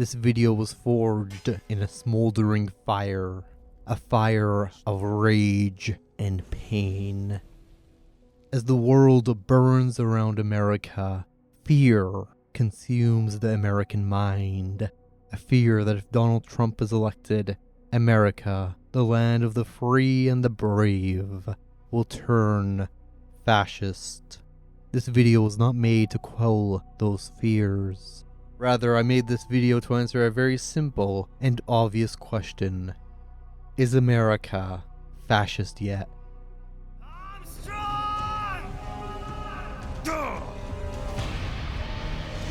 This video was forged in a smoldering fire, a fire of rage and pain. As the world burns around America, fear consumes the American mind. A fear that if Donald Trump is elected, America, the land of the free and the brave, will turn fascist. This video was not made to quell those fears. Rather, I made this video to answer a very simple and obvious question. Is America fascist yet?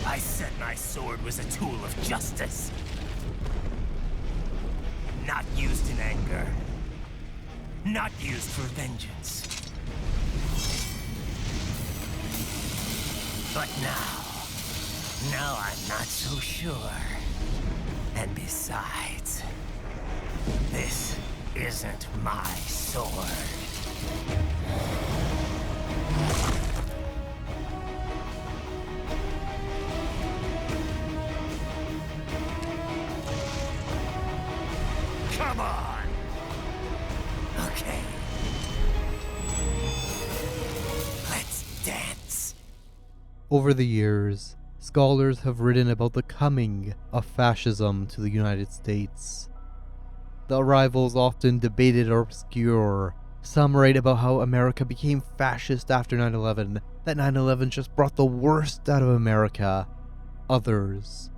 I said my sword was a tool of justice. Not used in anger. Not used for vengeance. But now I'm not so sure. And besides, this isn't my sword. Come on! Okay. Let's dance. Over the years, scholars have written about the coming of fascism to the United States. The arrival is often debated or obscure. Some write about how America became fascist after 9/11, that 9/11 just brought the worst out of America. Others,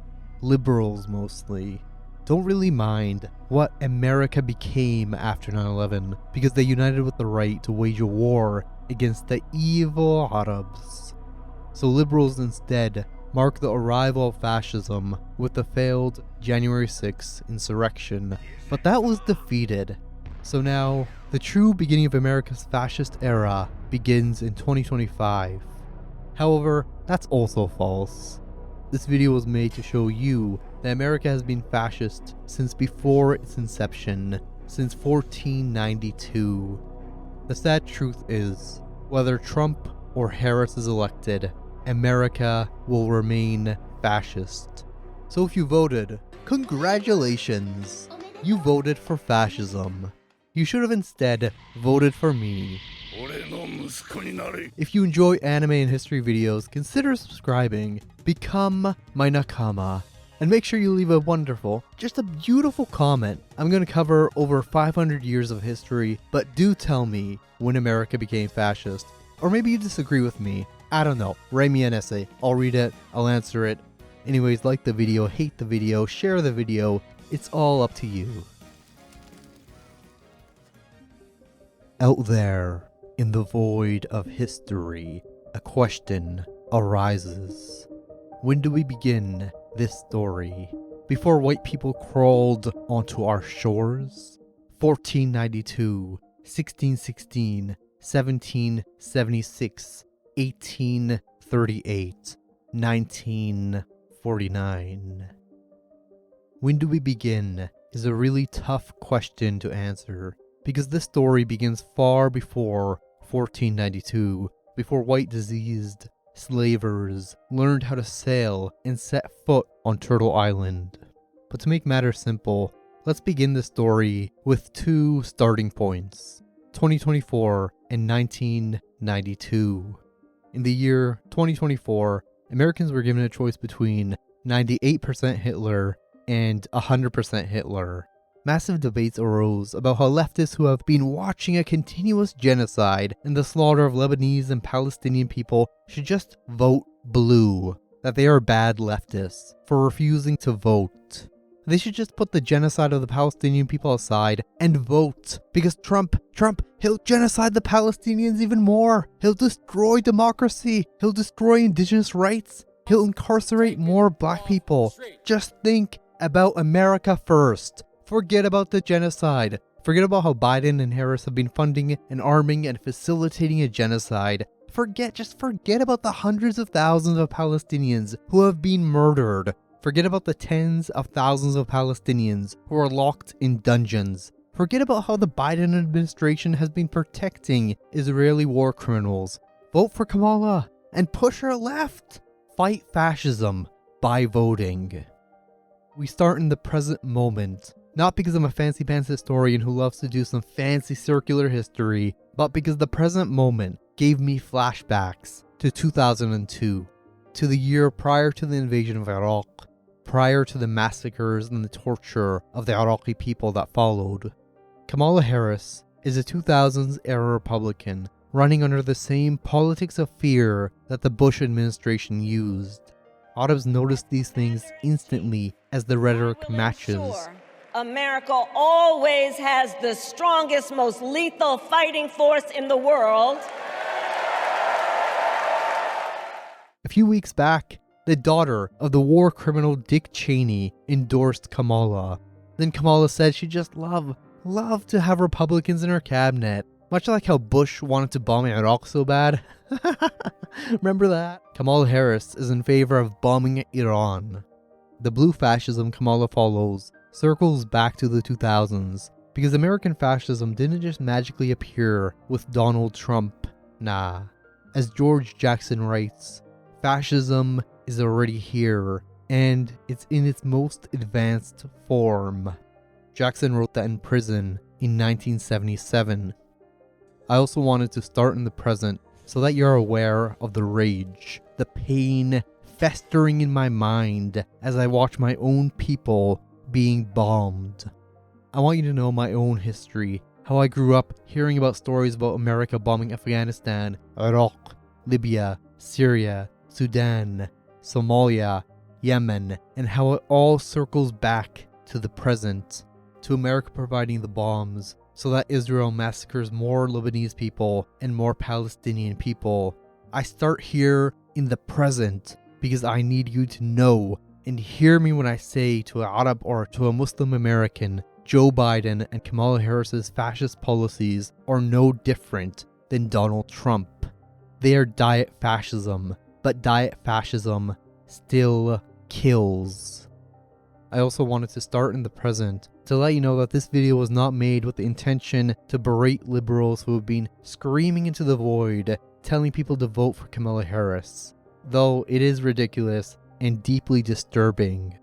liberals mostly, don't really mind what America became after 9/11 because they united with the right to wage a war against the evil Arabs. So liberals instead mark the arrival of fascism with the failed January 6th insurrection, but that was defeated. So now, the true beginning of America's fascist era begins in 2025. However, that's also false. This video was made to show you that America has been fascist since before its inception, since 1492. The sad truth is, whether Trump or Harris is elected, America will remain fascist. So if you voted, congratulations! You voted for fascism. You should have instead voted for me. If you enjoy anime and history videos, consider subscribing, become my nakama, and make sure you leave a wonderful, just a beautiful comment. I'm going to cover over 500 years of history, but do tell me when America became fascist. Or maybe you disagree with me. I don't know. Write me an essay. I'll read it. I'll answer it. Anyways, like the video, hate the video, share the video. It's all up to you. Out there, in the void of history, a question arises. When do we begin this story? Before white people crawled onto our shores? 1492, 1616, 1776, 1838, 1949. When do we begin is a really tough question to answer, because this story begins far before 1492, before white diseased slavers learned how to sail and set foot on Turtle Island. But to make matters simple, let's begin the story with two starting points, 2024 and 1992. In the year 2024, Americans were given a choice between 98% Hitler and 100% Hitler. Massive debates arose about how leftists who have been watching a continuous genocide and the slaughter of Lebanese and Palestinian people should just vote blue, that they are bad leftists for refusing to vote. They should just put the genocide of the Palestinian people aside and vote, because Trump, he'll genocide the Palestinians even more. He'll destroy democracy. He'll destroy indigenous rights. He'll incarcerate more black people. Just think about America first. Forget about the genocide. Forget about how Biden and Harris have been funding and arming and facilitating a genocide. Just forget about the hundreds of thousands of Palestinians who have been murdered. Forget about the tens of thousands of Palestinians who are locked in dungeons. Forget about how the Biden administration has been protecting Israeli war criminals. Vote for Kamala and push her left. Fight fascism by voting. We start in the present moment, not because I'm a fancy pants historian who loves to do some fancy circular history, but because the present moment gave me flashbacks to 2002, to the year prior to the invasion of Iraq, prior to the massacres and the torture of the Iraqi people that followed. Kamala Harris is a 2000s era Republican running under the same politics of fear that the Bush administration used. Arabs noticed these things instantly as the rhetoric matches. Sure. America always has the strongest, most lethal fighting force in the world. A few weeks back, the daughter of the war criminal Dick Cheney endorsed Kamala. Then Kamala said she'd just love to have Republicans in her cabinet, much like how Bush wanted to bomb Iraq so bad. Remember that? Kamala Harris is in favor of bombing Iran. The blue fascism Kamala follows circles back to the 2000s, because American fascism didn't just magically appear with Donald Trump. Nah. As George Jackson writes, fascism is already here, and it's in its most advanced form. Jackson wrote that in prison in 1977. I also wanted to start in the present so that you're aware of the rage, the pain festering in my mind as I watch my own people being bombed. I want you to know my own history, how I grew up hearing about stories about America bombing Afghanistan, Iraq, Libya, Syria, Sudan, Somalia, Yemen, and how it all circles back to the present, to America providing the bombs so that Israel massacres more Lebanese people and more Palestinian people. I start here in the present because I need you to know and hear me when I say to an Arab or to a Muslim American, Joe Biden and Kamala Harris's fascist policies are no different than Donald Trump. They are diet fascism, but diet fascism still kills. I also wanted to start in the present to let you know that this video was not made with the intention to berate liberals who have been screaming into the void, telling people to vote for Kamala Harris, though it is ridiculous and deeply disturbing.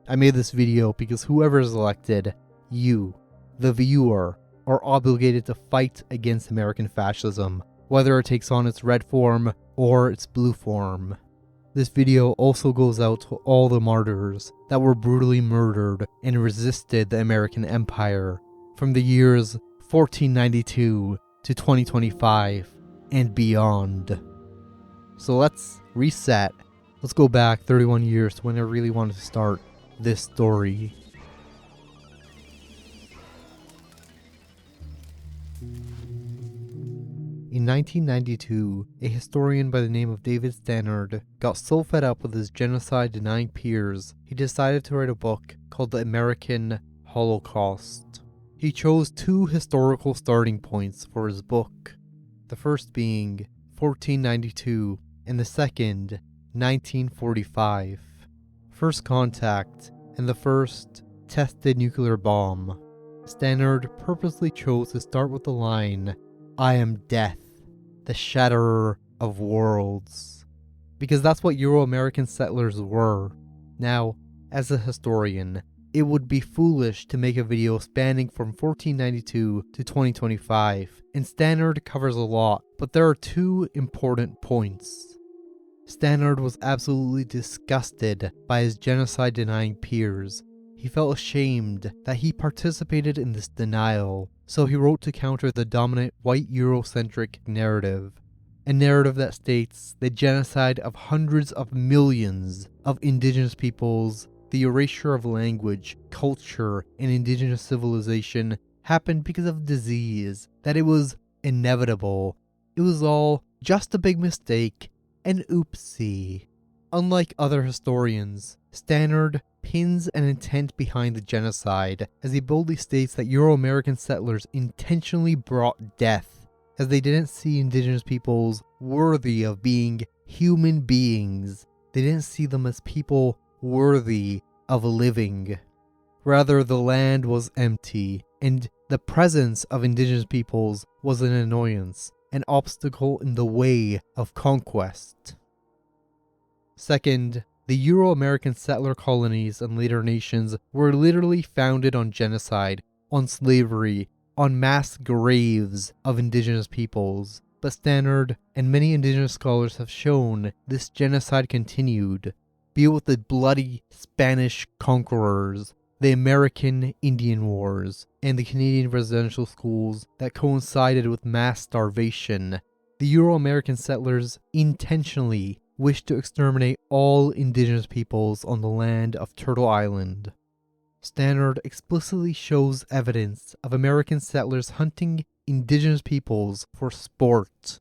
I made this video because whoever is elected, you, the viewer, are obligated to fight against American fascism, whether it takes on its red form or its blue form. This video also goes out to all the martyrs that were brutally murdered and resisted the American Empire from the years 1492 to 2025 and beyond. So let's reset. Let's go back 31 years to when I really wanted to start this story. In 1992, a historian by the name of David Stannard got so fed up with his genocide-denying peers, he decided to write a book called The American Holocaust. He chose two historical starting points for his book, the first being 1492 and the second 1945. First contact and the first tested nuclear bomb. Stannard purposely chose to start with the line, "I am death, the shatterer of worlds," because that's what Euro-American settlers were. Now, as a historian, it would be foolish to make a video spanning from 1492 to 2025, and Stannard covers a lot, but there are two important points. Stannard was absolutely disgusted by his genocide-denying peers. He felt ashamed that he participated in this denial, so he wrote to counter the dominant white Eurocentric narrative, a narrative that states the genocide of hundreds of millions of indigenous peoples, the erasure of language, culture, and indigenous civilization happened because of disease, that it was inevitable. It was all just a big mistake, an oopsie. Unlike other historians, Stannard pins an intent behind the genocide, as he boldly states that Euro-American settlers intentionally brought death, as they didn't see indigenous peoples worthy of being human beings. They didn't see them as people worthy of living. Rather, the land was empty, and the presence of indigenous peoples was an annoyance, an obstacle in the way of conquest. Second, The Euro-American settler colonies and later nations were literally founded on genocide, on slavery, on mass graves of indigenous peoples. But Stannard and many indigenous scholars have shown this genocide continued, be it with the bloody Spanish conquerors, the American Indian Wars, and the Canadian residential schools that coincided with mass starvation. The Euro-American settlers intentionally wished to exterminate all indigenous peoples on the land of Turtle Island. Stannard explicitly shows evidence of American settlers hunting indigenous peoples for sport.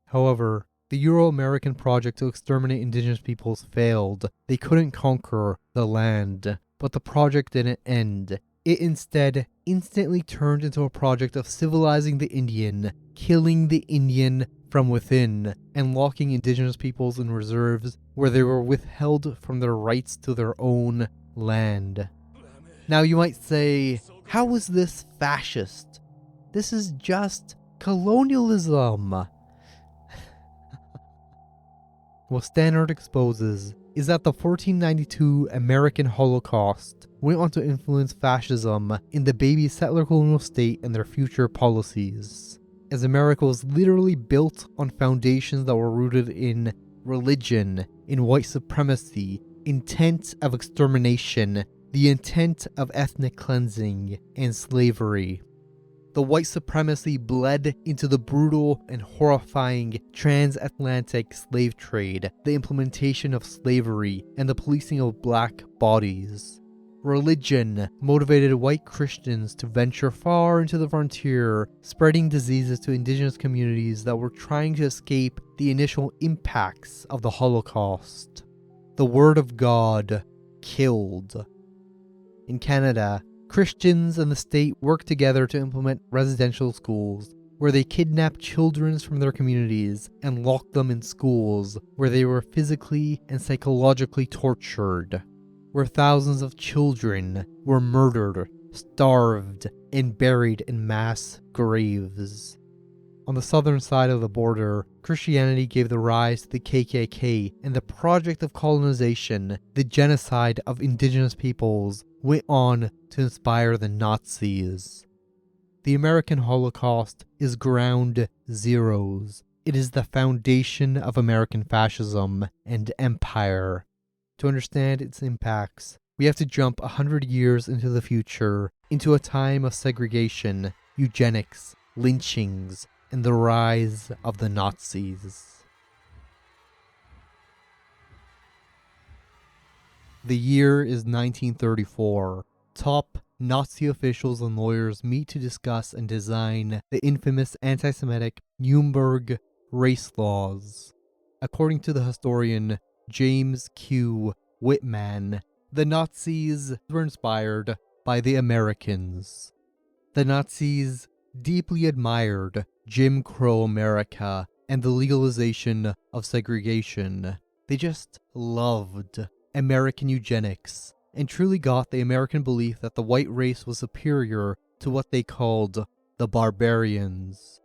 However, the Euro-American project to exterminate indigenous peoples failed. They couldn't conquer the land, but the project didn't end. It instead instantly turned into a project of civilizing the Indian, killing the Indian from within, and locking indigenous peoples in reserves where they were withheld from their rights to their own land. Now you might say, how is this fascist? This is just colonialism. What Stannard exposes is that the 1492 American Holocaust went on to influence fascism in the baby settler colonial state and their future policies, as America was literally built on foundations that were rooted in religion, in white supremacy, intent of extermination, the intent of ethnic cleansing, and slavery. The white supremacy bled into the brutal and horrifying transatlantic slave trade, the implementation of slavery, and the policing of black bodies. Religion motivated white Christians to venture far into the frontier, spreading diseases to indigenous communities that were trying to escape the initial impacts of the Holocaust. The Word of God killed. In Canada, Christians and the state worked together to implement residential schools, where they kidnapped children from their communities and locked them in schools where they were physically and psychologically tortured, where thousands of children were murdered, starved, and buried in mass graves. On the southern side of the border, Christianity gave the rise to the KKK, and the project of colonization, the genocide of indigenous peoples, went on to inspire the Nazis. The American Holocaust is ground zeros. It is the foundation of American fascism and empire. To understand its impacts, we have to jump 100 years into the future, into a time of segregation, eugenics, lynchings, and the rise of the Nazis. The year is 1934. Top Nazi officials and lawyers meet to discuss and design the infamous anti-Semitic Nuremberg race laws. According to the historian James Q. Whitman, the Nazis were inspired by the Americans. The Nazis deeply admired Jim Crow America and the legalization of segregation. They just loved American eugenics and truly got the American belief that the white race was superior to what they called the barbarians.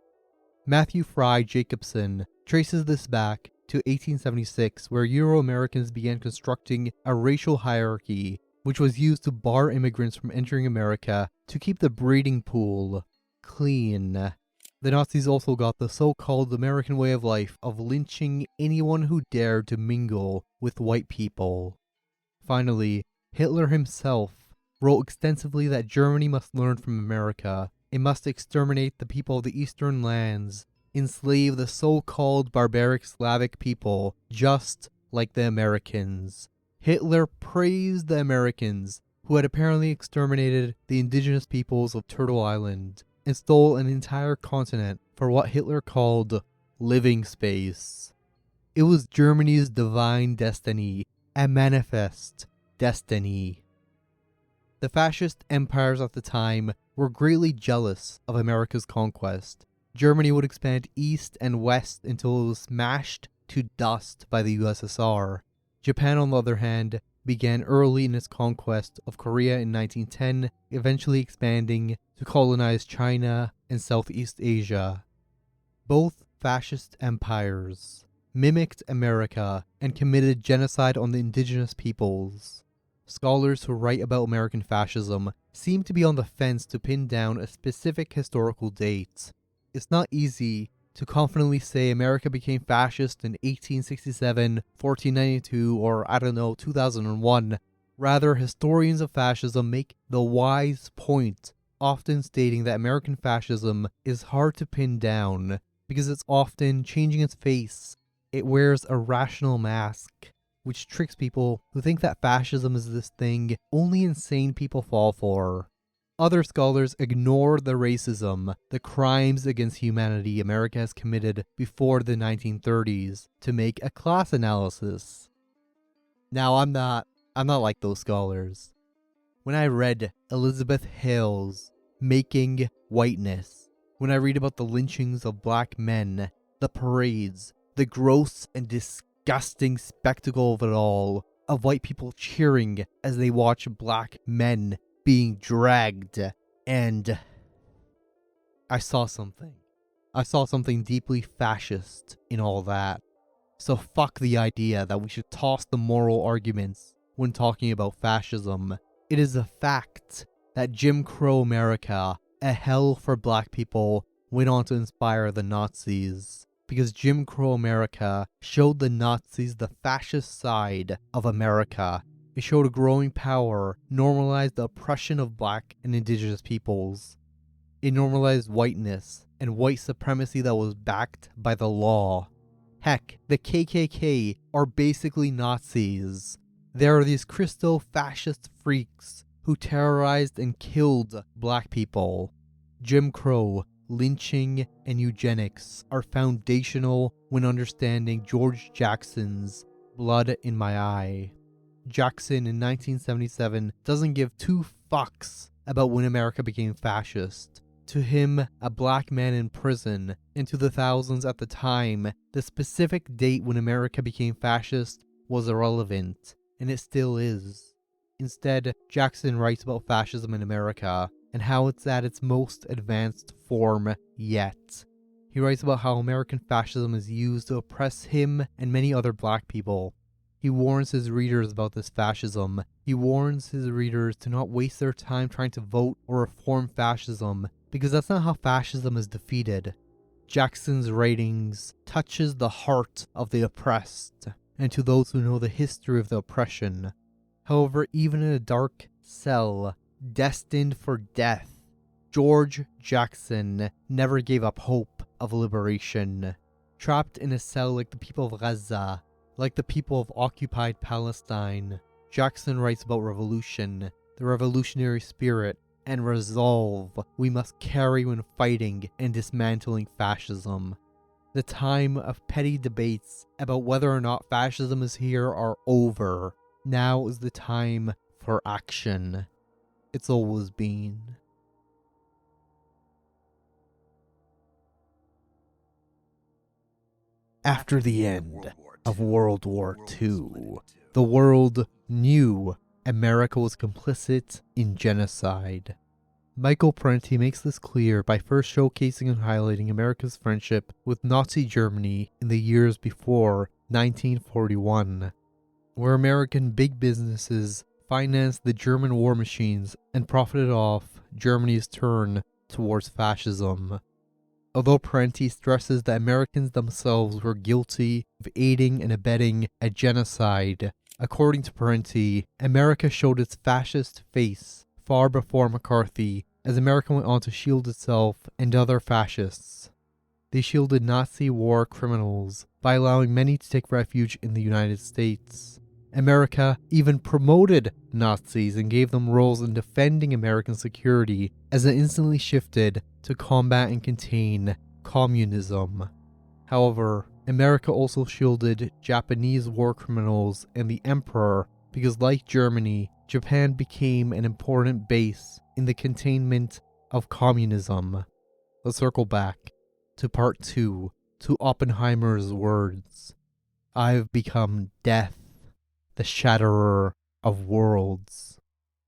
Matthew Fry Jacobson traces this back to 1876, where Euro-Americans began constructing a racial hierarchy which was used to bar immigrants from entering America to keep the breeding pool clean. The Nazis also got the so-called American way of life of lynching anyone who dared to mingle with white people. Finally, Hitler himself wrote extensively that Germany must learn from America. It must exterminate the people of the eastern lands, enslave the so-called barbaric Slavic people, just like the Americans. Hitler praised the Americans, who had apparently exterminated the indigenous peoples of Turtle Island, and stole an entire continent for what Hitler called living space. It was Germany's divine destiny, a manifest destiny. The fascist empires at the time were greatly jealous of America's conquest. Germany would expand east and west until it was smashed to dust by the USSR. Japan, on the other hand, began early in its conquest of Korea in 1910, eventually expanding to colonize China and Southeast Asia. Both fascist empires mimicked America and committed genocide on the indigenous peoples. Scholars who write about American fascism seem to be on the fence to pin down a specific historical date. It's not easy to confidently say America became fascist in 1867, 1492, or 2001. Rather, historians of fascism make the wise point, often stating that American fascism is hard to pin down because it's often changing its face. It wears a rational mask, which tricks people who think that fascism is this thing only insane people fall for. Other scholars ignore the racism, the crimes against humanity America has committed before the 1930s to make a class analysis. Now, I'm not like those scholars. When I read Elizabeth Hale's Making Whiteness, when I read about the lynchings of black men, the parades, the gross and disgusting spectacle of it all, of white people cheering as they watch black men being dragged, and I saw something. I saw something deeply fascist in all that. So fuck the idea that we should toss the moral arguments when talking about fascism. It is a fact that Jim Crow America, a hell for black people, went on to inspire the Nazis. Because Jim Crow America showed the Nazis the fascist side of America. It showed a growing power, normalized the oppression of black and indigenous peoples. It normalized whiteness and white supremacy that was backed by the law. Heck, the KKK are basically Nazis. There are these crystal fascist freaks who terrorized and killed black people. Jim Crow, lynching, and eugenics are foundational when understanding George Jackson's Blood in My Eye. Jackson in 1977 doesn't give two fucks about when America became fascist. To him, a black man in prison, and to the thousands at the time, the specific date when America became fascist was irrelevant, and it still is. Instead, Jackson writes about fascism in America and how it's at its most advanced form yet. He writes about how American fascism is used to oppress him and many other black people. He warns his readers about this fascism. He warns his readers to not waste their time trying to vote or reform fascism, because that's not how fascism is defeated. Jackson's writings touches the heart of the oppressed, and to those who know the history of the oppression. However, even in a dark cell, destined for death, George Jackson never gave up hope of liberation. Trapped in a cell like the people of Gaza, like the people of occupied Palestine, Jackson writes about revolution, the revolutionary spirit, and resolve we must carry when fighting and dismantling fascism. The time of petty debates about whether or not fascism is here are over. Now is the time for action. It's always been. After the end of World War II, the world knew America was complicit in genocide. Michael Parenti makes this clear by first showcasing and highlighting America's friendship with Nazi Germany in the years before 1941, where American big businesses financed the German war machines and profited off Germany's turn towards fascism. Although Parenti stresses that Americans themselves were guilty of aiding and abetting a genocide, according to Parenti, America showed its fascist face far before McCarthy, as America went on to shield itself and other fascists. They shielded Nazi war criminals by allowing many to take refuge in the United States. America even promoted Nazis and gave them roles in defending American security, as it instantly shifted to combat and contain communism. However, America also shielded Japanese war criminals and the Emperor because, like Germany, Japan became an important base in the containment of communism. Let's circle back to part 2, to Oppenheimer's words. I've become death, the shatterer of worlds.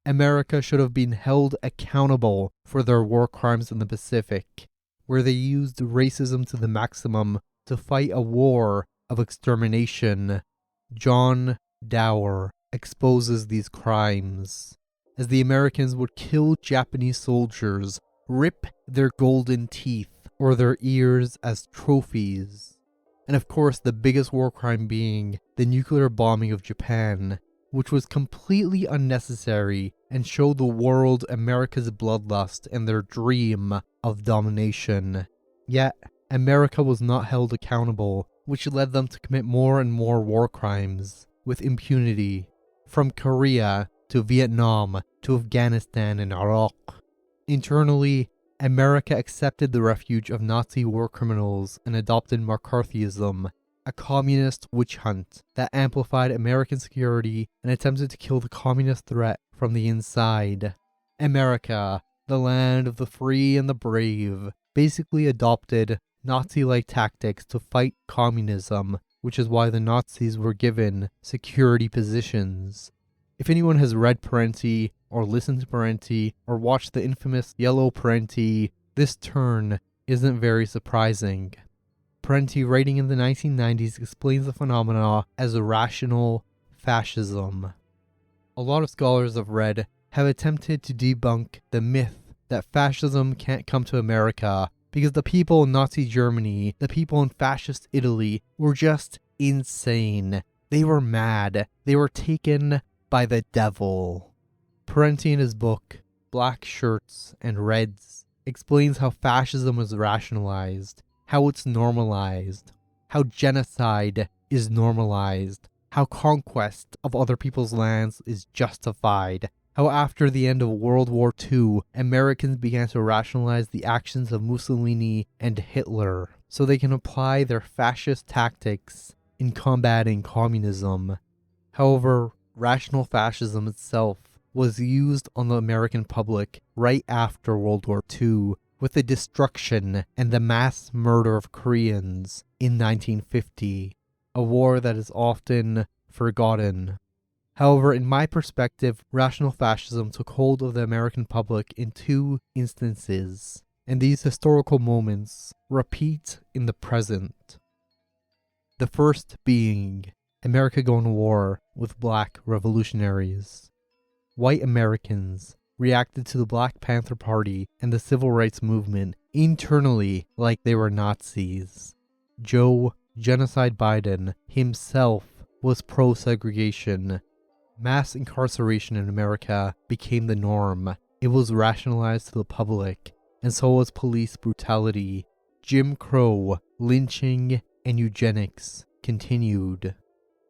America should have been held accountable for their war crimes in the Pacific, where they used racism to the maximum to fight a war of extermination, John Dower exposes these crimes, as the Americans would kill Japanese soldiers, rip their golden teeth or their ears as trophies. And of course, the biggest war crime being the nuclear bombing of Japan, which was completely unnecessary and showed the world America's bloodlust and their dream of domination. Yet, America was not held accountable, which led them to commit more and more war crimes with impunity, from Korea to Vietnam to Afghanistan and Iraq. Internally, America accepted the refuge of Nazi war criminals and adopted McCarthyism, a communist witch hunt that amplified American security and attempted to kill the communist threat from the inside. America, the land of the free and the brave, basically adopted Nazi-like tactics to fight communism, which is why the Nazis were given security positions. If anyone has read Parenti, or listened to Parenti, or watched the infamous Yellow Parenti, this turn isn't very surprising. Parenti, writing in the 1990s, explains the phenomena as rational fascism. A lot of scholars I've read have attempted to debunk the myth that fascism can't come to America because the people in Nazi Germany, the people in fascist Italy, were just insane. They were mad. They were taken by the devil. Parenti in his book, Black Shirts and Reds, explains how fascism is rationalized, how it's normalized, how genocide is normalized, how conquest of other people's lands is justified, how after the end of World War II, Americans began to rationalize the actions of Mussolini and Hitler so they can apply their fascist tactics in combating communism. However, rational fascism itself was used on the American public right after World War II with the destruction and the mass murder of Koreans in 1950, a war that is often forgotten. However, in my perspective, rational fascism took hold of the American public in two instances, and these historical moments repeat in the present. The first being America going to war with black revolutionaries. White Americans reacted to the Black Panther Party and the Civil Rights Movement internally like they were Nazis. Joe Genocide Biden himself was pro-segregation. Mass incarceration in America became the norm. It was rationalized to the public, and so was police brutality. Jim Crow, lynching, and eugenics continued.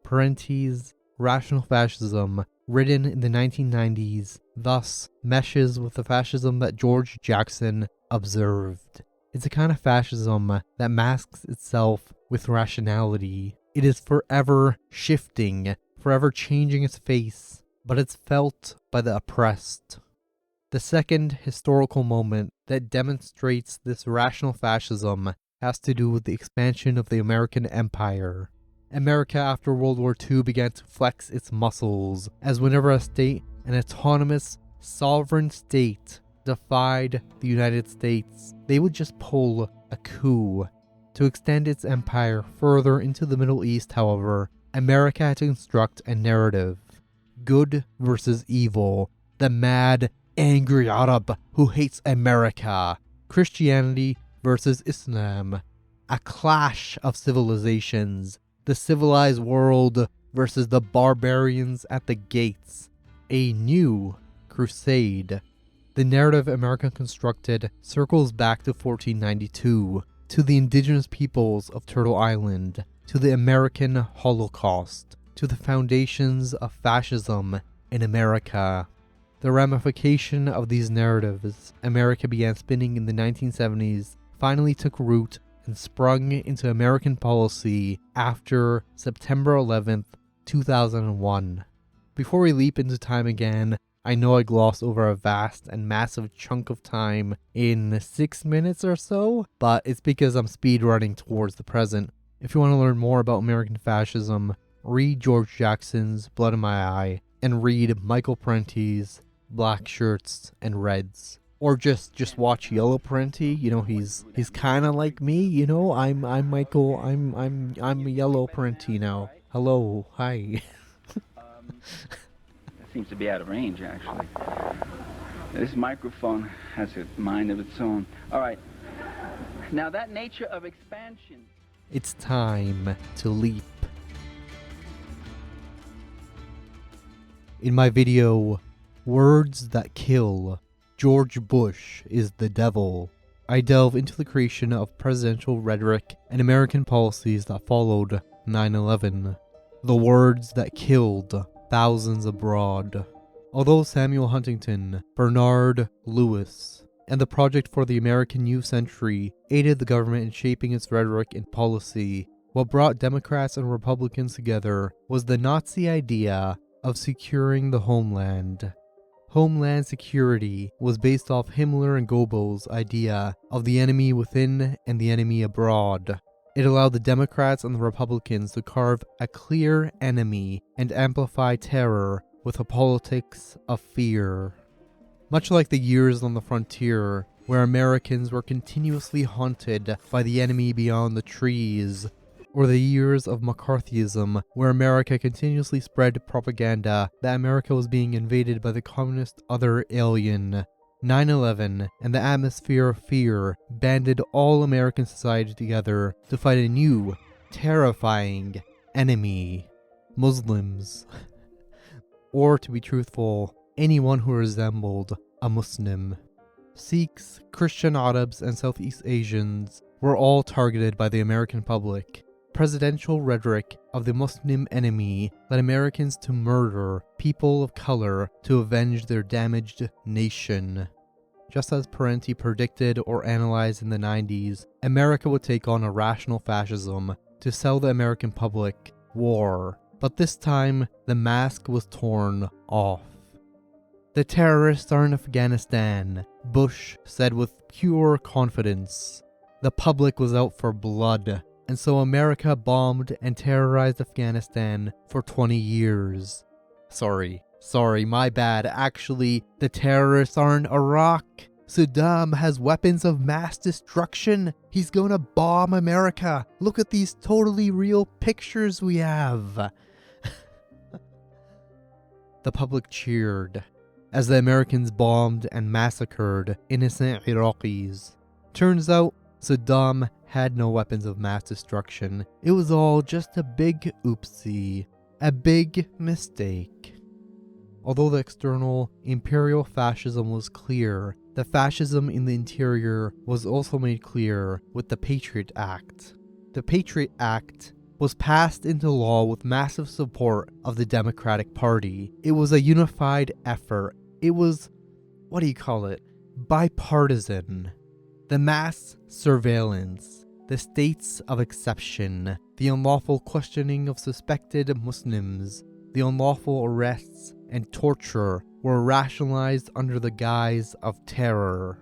Parenti's rational fascism, written in the 1990s, thus meshes with the fascism that George Jackson observed. It's a kind of fascism that masks itself with rationality. It is forever shifting, forever changing its face, but it's felt by the oppressed. The second historical moment that demonstrates this rational fascism has to do with the expansion of the American Empire. America after World War II began to flex its muscles, as whenever a state, an autonomous, sovereign state, defied the United States, they would just pull a coup. To extend its empire further into the Middle East, however, America had to construct a narrative. Good versus evil. The mad, angry Arab who hates America. Christianity versus Islam. A clash of civilizations. The civilized world versus the barbarians at the gates. A new crusade. The narrative America constructed circles back to 1492, to the indigenous peoples of Turtle Island, to the American Holocaust, to the foundations of fascism in America. The ramification of these narratives America began spinning in the 1970s finally took root and sprung into American policy after September 11th, 2001. Before we leap into time again, I know I glossed over a vast and massive chunk of time in 6 minutes or so, but it's because I'm speedrunning towards the present. If you want to learn more about American fascism, read George Jackson's Blood in My Eye, and read Michael Parenti's Black Shirts and Reds. Or just watch Yellow Parenti. You know, he's kind of like me. You know, I'm Michael. I'm Yellow Parenti now. Hello, hi. It seems to be out of range, actually. This microphone has a mind of its own. All right. Now that nature of expansion. It's time to leap. In my video, Words That Kill, George Bush is the Devil, I delve into the creation of presidential rhetoric and American policies that followed 9/11. The words that killed thousands abroad. Although Samuel Huntington, Bernard Lewis, and the Project for the American New Century aided the government in shaping its rhetoric and policy, what brought Democrats and Republicans together was the Nazi idea of securing the homeland. Homeland security was based off Himmler and Goebbels' idea of the enemy within and the enemy abroad. It allowed the Democrats and the Republicans to carve a clear enemy and amplify terror with a politics of fear. Much like the years on the frontier, where Americans were continuously haunted by the enemy beyond the trees, or the years of McCarthyism, where America continuously spread propaganda that America was being invaded by the communist other alien. 9/11 and the atmosphere of fear banded all American society together to fight a new, terrifying enemy: Muslims. Or, to be truthful, anyone who resembled a Muslim. Sikhs, Christian Arabs, and Southeast Asians were all targeted by the American public. Presidential rhetoric of the Muslim enemy led Americans to murder people of color to avenge their damaged nation. Just as Parenti predicted or analyzed in the 90s, America would take on a rational fascism to sell the American public war. But this time, the mask was torn off. The terrorists are in Afghanistan, Bush said with pure confidence. The public was out for blood, and so America bombed and terrorized Afghanistan for 20 years. Sorry, my bad. Actually, the terrorists are in Iraq. Saddam has weapons of mass destruction. He's gonna bomb America. Look at these totally real pictures we have. The public cheered as the Americans bombed and massacred innocent Iraqis. Turns out, Saddam had no weapons of mass destruction. It was all just a big oopsie, a big mistake. Although the external imperial fascism was clear, the fascism in the interior was also made clear with the Patriot Act. The Patriot Act was passed into law with massive support of the Democratic Party. It was a unified effort. It was, bipartisan. The mass surveillance, the states of exception, the unlawful questioning of suspected Muslims, the unlawful arrests and torture were rationalized under the guise of terror.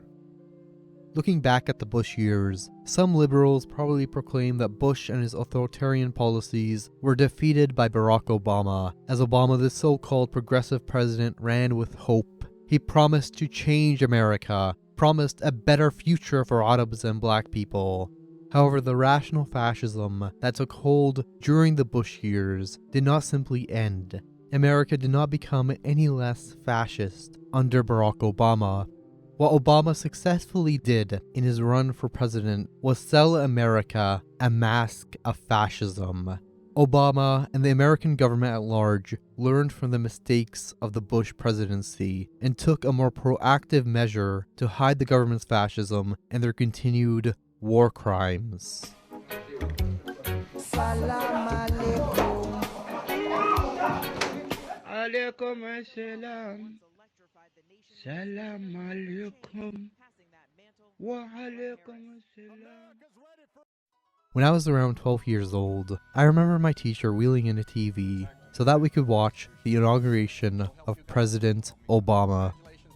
Looking back at the Bush years, some liberals probably proclaim that Bush and his authoritarian policies were defeated by Barack Obama, as Obama, the so-called progressive president, ran with hope. He promised to change America, promised a better future for Arabs and black people. However, the rational fascism that took hold during the Bush years did not simply end. America did not become any less fascist under Barack Obama. What Obama successfully did in his run for president was sell America a mask of fascism. Obama and the American government at large learned from the mistakes of the Bush presidency and took a more proactive measure to hide the government's fascism and their continued war crimes. Salam alaikum. Alaikum assalam. Salam alaikum. Wa alaikum assalam. When I was around 12 years old, I remember my teacher wheeling in a TV so that we could watch the inauguration of President Obama.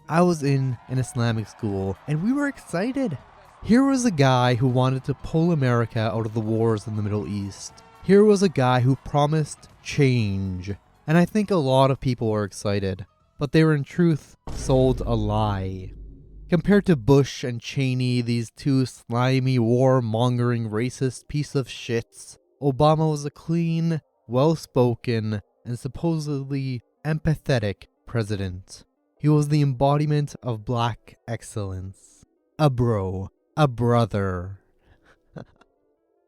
I was in an Islamic school and we were excited. Here was a guy who wanted to pull America out of the wars in the Middle East. Here was a guy who promised change. And I think a lot of people were excited, but they were in truth sold a lie. Compared to Bush and Cheney, these two slimy, war-mongering, racist piece of shits, Obama was a clean, well-spoken, and supposedly empathetic president. He was the embodiment of black excellence. A bro. A brother.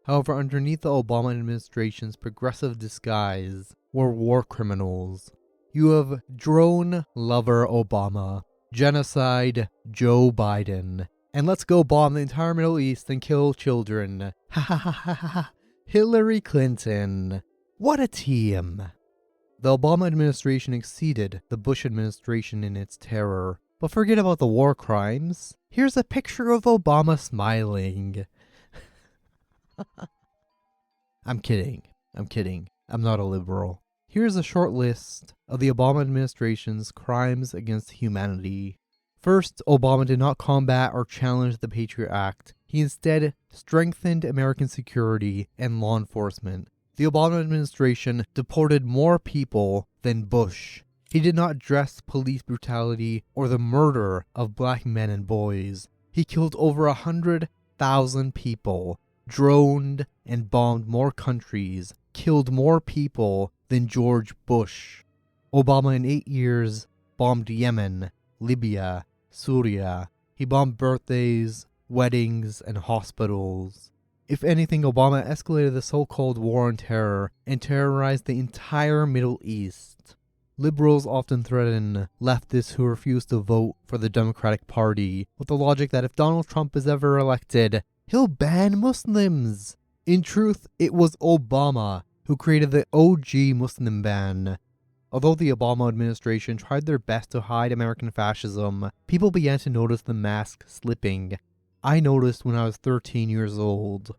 However, underneath the Obama administration's progressive disguise were war criminals. You have drone lover Obama, genocide Joe Biden, and let's go bomb the entire Middle East and kill children. Ha ha ha ha ha. Hillary Clinton. What a team. The Obama administration exceeded the Bush administration in its terror. But forget about the war crimes. Here's a picture of Obama smiling. I'm kidding. I'm not a liberal. Here's a short list of the Obama administration's crimes against humanity. First, Obama did not combat or challenge the Patriot Act. He instead strengthened American security and law enforcement. The Obama administration deported more people than Bush. He did not address police brutality or the murder of black men and boys. He killed over 100,000 people, droned and bombed more countries, killed more people than George Bush. Obama in 8 years bombed Yemen, Libya, Syria. He bombed birthdays, weddings, and hospitals. If anything, Obama escalated the so-called war on terror and terrorized the entire Middle East. Liberals often threaten leftists who refuse to vote for the Democratic Party with the logic that if Donald Trump is ever elected, he'll ban Muslims. In truth, it was Obama who created the OG Muslim ban. Although the Obama administration tried their best to hide American fascism, people began to notice the mask slipping. I noticed when I was 13 years old.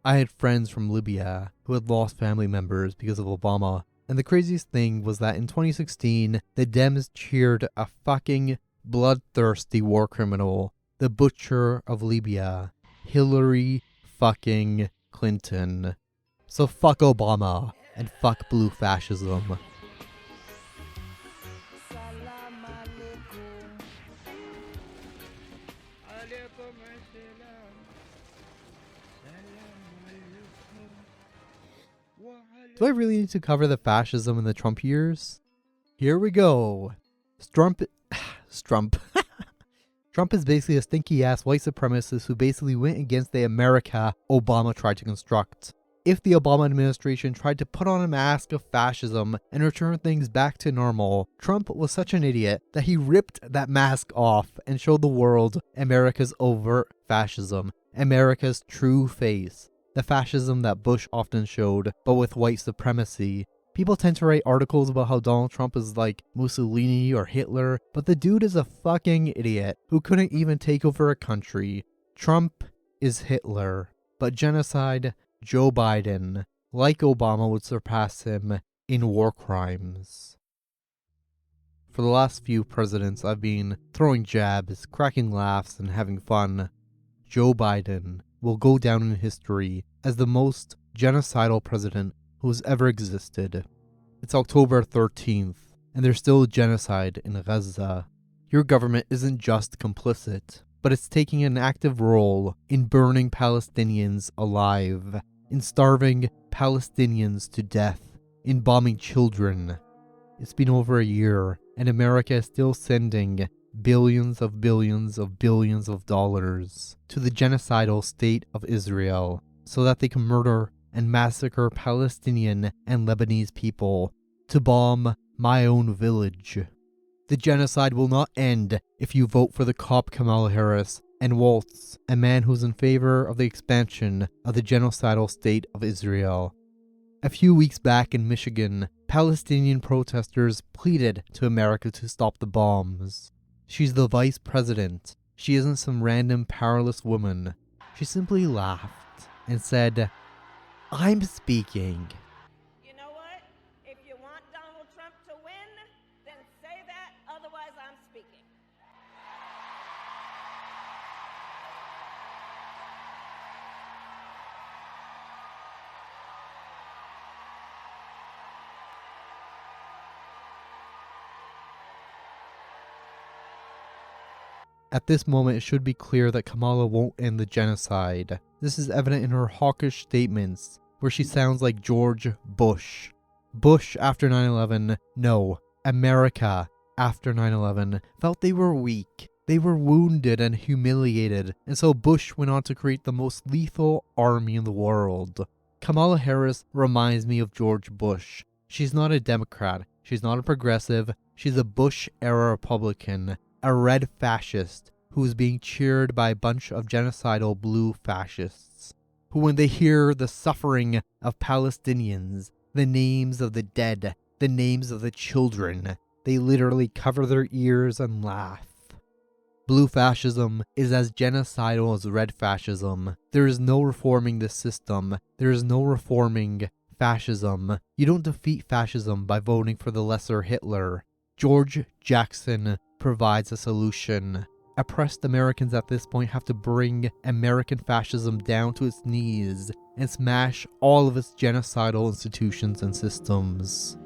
I had friends from Libya who had lost family members because of Obama. And the craziest thing was that in 2016, the Dems cheered a fucking bloodthirsty war criminal, the butcher of Libya, Hillary fucking Clinton. So fuck Obama and fuck blue fascism. Salam alaikum. Alaikum assalam. Salam alaikum. Wa Do I really need to cover the fascism in the Trump years? Here we go. Trump is basically a stinky-ass white supremacist who basically went against the America Obama tried to construct. If the Obama administration tried to put on a mask of fascism and return things back to normal, Trump was such an idiot that he ripped that mask off and showed the world America's overt fascism, America's true face. The fascism that Bush often showed, but with white supremacy. People tend to write articles about how Donald Trump is like Mussolini or Hitler, but the dude is a fucking idiot who couldn't even take over a country. Trump is Hitler, but genocide, Joe Biden, like Obama, would surpass him in war crimes. For the last few presidents, I've been throwing jabs, cracking laughs, and having fun. Joe Biden will go down in history as the most genocidal president who has ever existed. It's October 13th, and there's still genocide in Gaza. Your government isn't just complicit, but it's taking an active role in burning Palestinians alive, in starving Palestinians to death, in bombing children. It's been over a year, and America is still sending billions of dollars to the genocidal state of Israel so that they can murder and massacre Palestinian and Lebanese people, to bomb my own village. The genocide will not end if you vote for the cop Kamala Harris and Waltz, a man who's in favor of the expansion of the genocidal state of Israel. A few weeks back in Michigan, Palestinian protesters pleaded to America to stop the bombs. She's the vice president. She isn't some random powerless woman. She simply laughed and said, "I'm speaking." You know what? If you want Donald Trump to win, then say that, otherwise I'm speaking. At this moment, it should be clear that Kamala won't end the genocide. This is evident in her hawkish statements, where she sounds like George Bush. Bush after 9/11, no, America after 9/11, felt they were weak. They were wounded and humiliated, and so Bush went on to create the most lethal army in the world. Kamala Harris reminds me of George Bush. She's not a Democrat, she's not a progressive, she's a Bush-era Republican, a red fascist who is being cheered by a bunch of genocidal blue fascists, who when they hear the suffering of Palestinians, the names of the dead, the names of the children, they literally cover their ears and laugh. Blue fascism is as genocidal as red fascism. There is no reforming this system. There is no reforming fascism. You don't defeat fascism by voting for the lesser Hitler. George Jackson provides a solution. Oppressed Americans at this point have to bring American fascism down to its knees and smash all of its genocidal institutions and systems.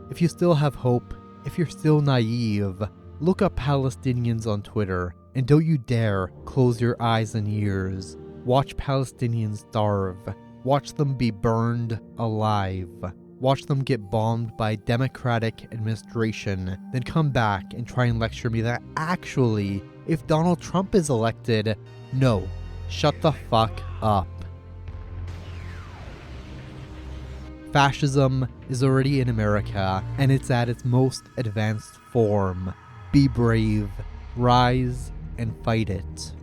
If you still have hope, if you're still naive, look up Palestinians on Twitter, and don't you dare close your eyes and ears. Watch Palestinians starve. Watch them be burned alive. Watch them get bombed by a democratic administration, then come back and try and lecture me that actually, if Donald Trump is elected, no, shut the fuck up. Fascism is already in America, and it's at its most advanced form. Be brave, rise, and fight it.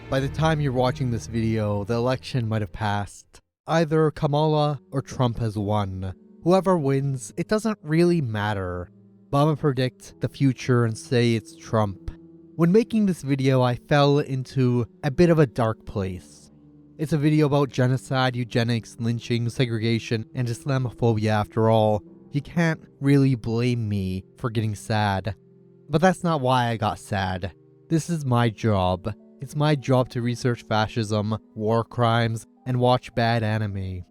By the time you're watching this video, the election might have passed. Either Kamala or Trump has won. Whoever wins, it doesn't really matter. But I'm gonna predict the future and say it's Trump. When making this video, I fell into a bit of a dark place. It's a video about genocide, eugenics, lynching, segregation, and Islamophobia after all. You can't really blame me for getting sad. But that's not why I got sad. This is my job. It's my job to research fascism, war crimes, and watch bad anime.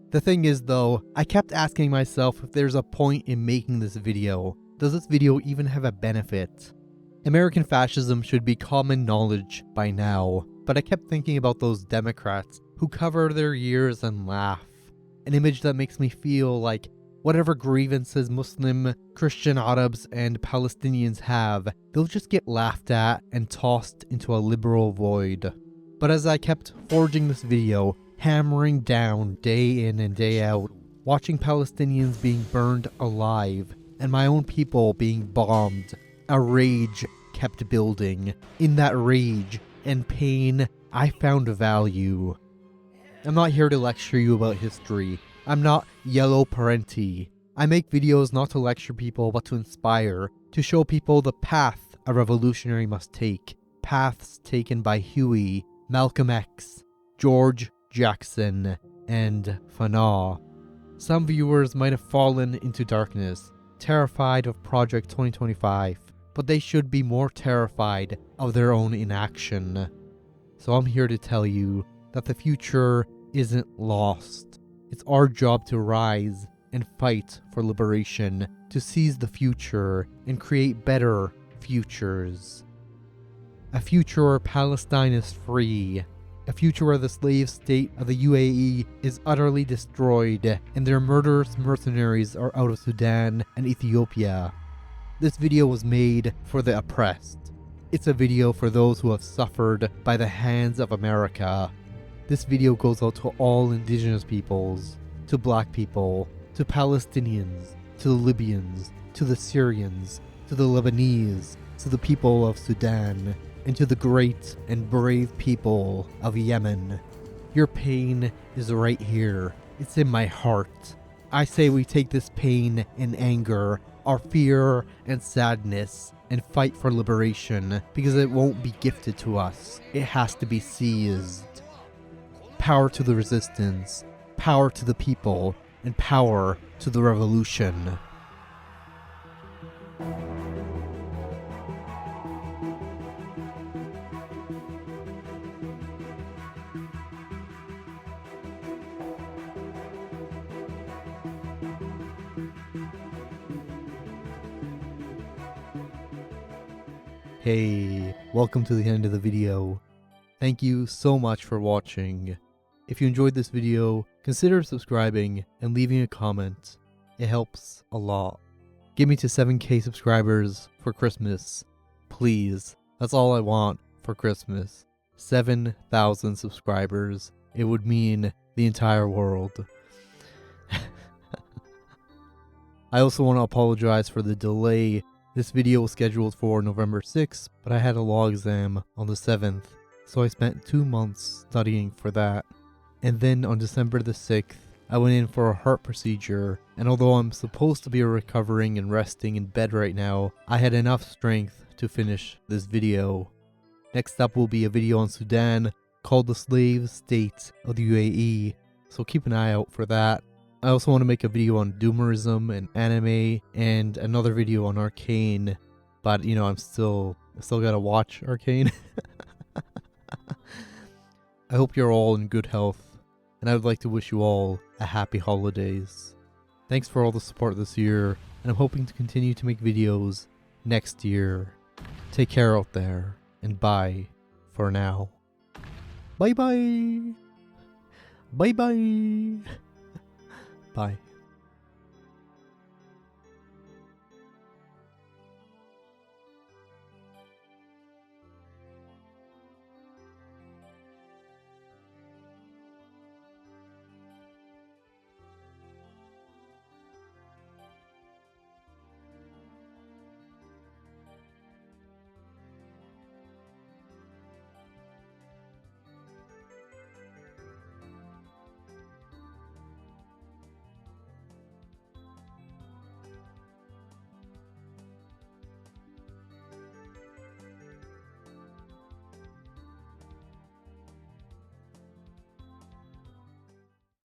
The thing is though, I kept asking myself if there's a point in making this video. Does this video even have a benefit? American fascism should be common knowledge by now, but I kept thinking about those Democrats who cover their ears and laugh. An image that makes me feel like whatever grievances Muslim, Christian Arabs, and Palestinians have, they'll just get laughed at and tossed into a liberal void. But as I kept forging this video, hammering down day in and day out, watching Palestinians being burned alive, and my own people being bombed, a rage kept building. In that rage and pain, I found value. I'm not here to lecture you about history. I'm not Yellow Parenti. I make videos not to lecture people but to inspire, to show people the path a revolutionary must take. Paths taken by Huey, Malcolm X, George Jackson, and Fanon. Some viewers might have fallen into darkness, terrified of Project 2025, but they should be more terrified of their own inaction. So I'm here to tell you that the future isn't lost. It's our job to rise and fight for liberation, to seize the future and create better futures. A future where Palestine is free. A future where the slave state of the UAE is utterly destroyed and their murderous mercenaries are out of Sudan and Ethiopia. This video was made for the oppressed. It's a video for those who have suffered by the hands of America. This video goes out to all indigenous peoples, to black people, to Palestinians, to the Libyans, to the Syrians, to the Lebanese, to the people of Sudan, and to the great and brave people of Yemen. Your pain is right here. It's in my heart. I say we take this pain and anger, our fear and sadness, and fight for liberation, because it won't be gifted to us. It has to be seized. Power to the resistance, power to the people, and power to the revolution. Hey, welcome to the end of the video. Thank you so much for watching. If you enjoyed this video, consider subscribing and leaving a comment. It helps a lot. Get me to 7K subscribers for Christmas. Please. That's all I want for Christmas. 7,000 subscribers. It would mean the entire world. I also want to apologize for the delay. This video was scheduled for November 6th, but I had a law exam on the 7th, so I spent 2 months studying for that. And then on December the 6th, I went in for a heart procedure, and although I'm supposed to be recovering and resting in bed right now, I had enough strength to finish this video. Next up will be a video on Sudan called The Slave State of the UAE, so keep an eye out for that. I also want to make a video on doomerism and anime, and another video on Arcane, but you know, I still gotta watch Arcane. I hope you're all in good health, and I would like to wish you all a happy holidays. Thanks for all the support this year, and I'm hoping to continue to make videos next year. Take care out there, and bye for now. Bye bye! Bye bye! Bye.